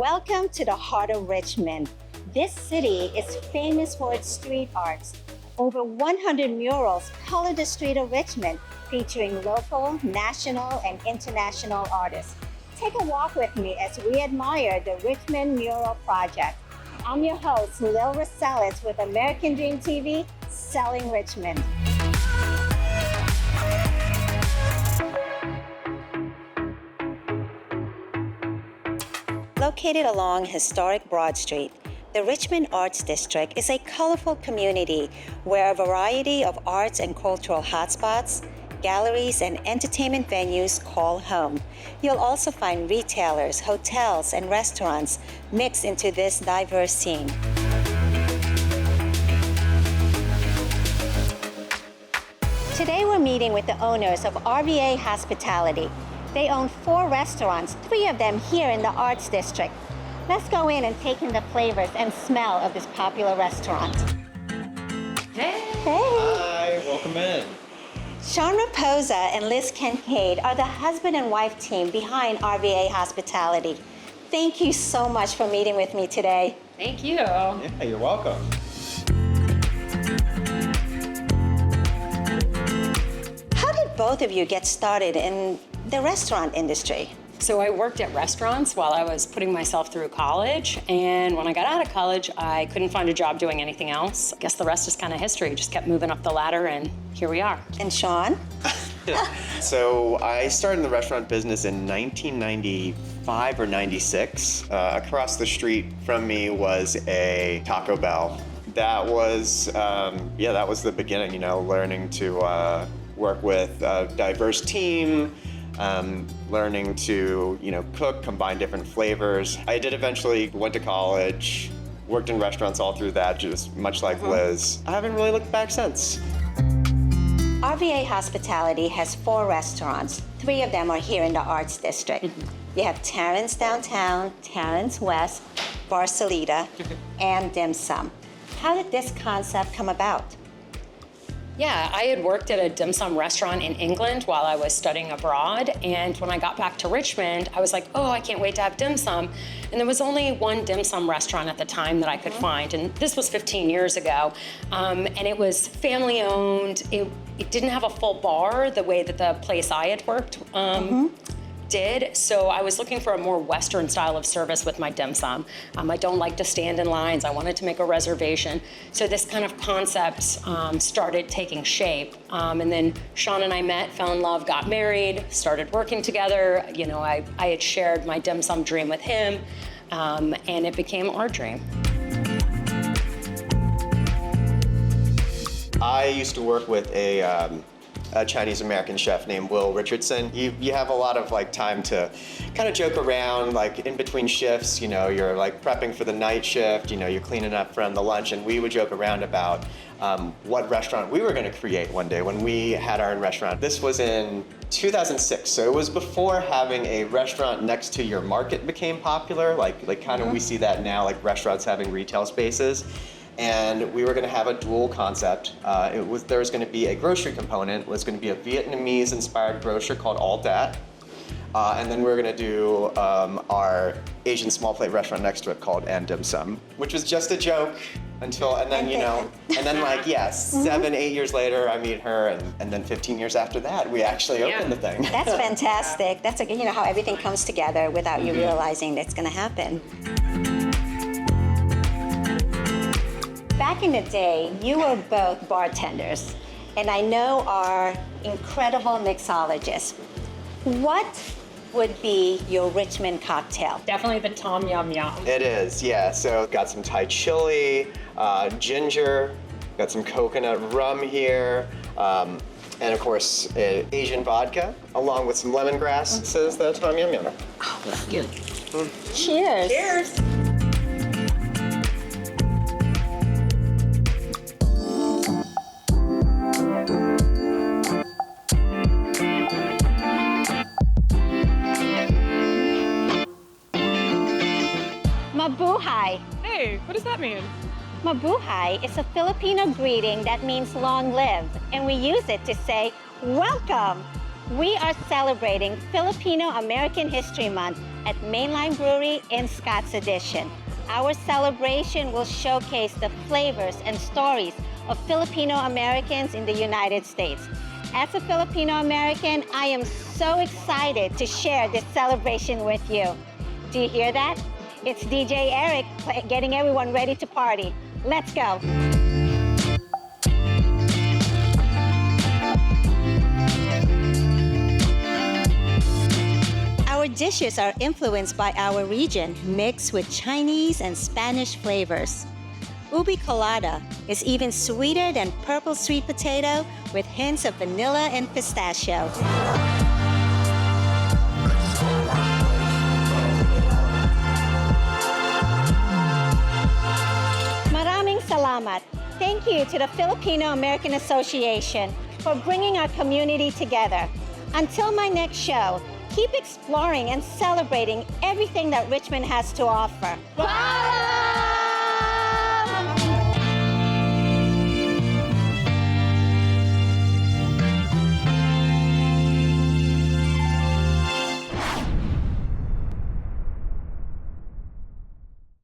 Welcome to the heart of Richmond. This city is famous for its street arts. Over 100 murals color the street of Richmond, featuring local, national, and international artists. Take a walk with me as we admire the Richmond Mural Project. I'm your host, Lil Rosales with American Dream TV, Selling Richmond. Located along historic Broad Street, the Richmond Arts District is a colorful community where a variety of arts and cultural hotspots, galleries, and entertainment venues call home. You'll also find retailers, hotels, and restaurants mixed into this diverse scene. Today we're meeting with the owners of RVA Hospitality. They own 4 restaurants, 3 of them here in the Arts District. Let's go in and take in the flavors and smell of this popular restaurant. Hey! Hey! Hi, welcome in. Sean Rapoza and Liz Kincaid are the husband and wife team behind RVA Hospitality. Thank you so much for meeting with me today. Thank you. Yeah, you're welcome. How did both of you get started in the restaurant industry? So I worked at restaurants while I was putting myself through college, and when I got out of college, I couldn't find a job doing anything else. I guess the rest is kind of history. Just kept moving up the ladder, and here we are. And Sean? So I started in the restaurant business in 1995 or 96. Across the street from me was a Taco Bell. That was, that was the beginning, learning to work with a diverse team, learning to, cook, combine different flavors. I did eventually went to college, worked in restaurants all through that, just much like Liz. I haven't really looked back since. RVA Hospitality has 4 restaurants. 3 of them are here in the Arts District. You have Terrence Downtown, Terrence West, Barcelita, and Dim Sum. How did this concept come about? Yeah, I had worked at a dim sum restaurant in England while I was studying abroad, and when I got back to Richmond, I was like, oh, I can't wait to have dim sum. And there was only one dim sum restaurant at the time that I could find, and this was 15 years ago. And it was family owned. It didn't have a full bar the way that the place I had worked did, so I was looking for a more Western style of service with my dim sum. I don't like to stand in lines. I wanted to make a reservation. So this kind of concept started taking shape. And then Sean and I met, fell in love, got married, started working together. I had shared my dim sum dream with him, and it became our dream. I used to work with a Chinese American chef named Will Richardson. You have a lot of time to kind of joke around, in between shifts. You're prepping for the night shift. You're cleaning up from the lunch, and we would joke around about what restaurant we were going to create one day when we had our own restaurant. This was in 2006, so it was before having a restaurant next to your market became popular. We see that now, restaurants having retail spaces. And we were going to have a dual concept. There was going to be a grocery component. It was going to be a Vietnamese-inspired grocer called All Dat. And then we were going to do our Asian small plate restaurant next to it called And Dim Sum, which was just a joke until, and then 7, 8 years later, I meet her, and then 15 years after that, we actually opened the thing. That's fantastic. That's how everything comes together without you realizing that's going to happen. Back in the day, you were both bartenders, and I know are incredible mixologists. What would be your Richmond cocktail? Definitely the Tom Yum Yum. It is, yeah. So got some Thai chili, ginger, got some coconut rum here, and of course Asian vodka, along with some lemongrass. This is the Tom Yum Yum. Oh, that's good. Cheers. Cheers. Mabuhay. Hey, what does that mean? Mabuhay is a Filipino greeting that means long live, and we use it to say, welcome. We are celebrating Filipino American History Month at Main Line Brewery in Scott's Addition. Our celebration will showcase the flavors and stories of Filipino Americans in the United States. As a Filipino American, I am so excited to share this celebration with you. Do you hear that? It's DJ Eric getting everyone ready to party. Let's go. Our dishes are influenced by our region, mixed with Chinese and Spanish flavors. Ubi colada is even sweeter than purple sweet potato with hints of vanilla and pistachio. Maraming salamat. Thank you to the Filipino American Association for bringing our community together. Until my next show, keep exploring and celebrating everything that Richmond has to offer. Bye!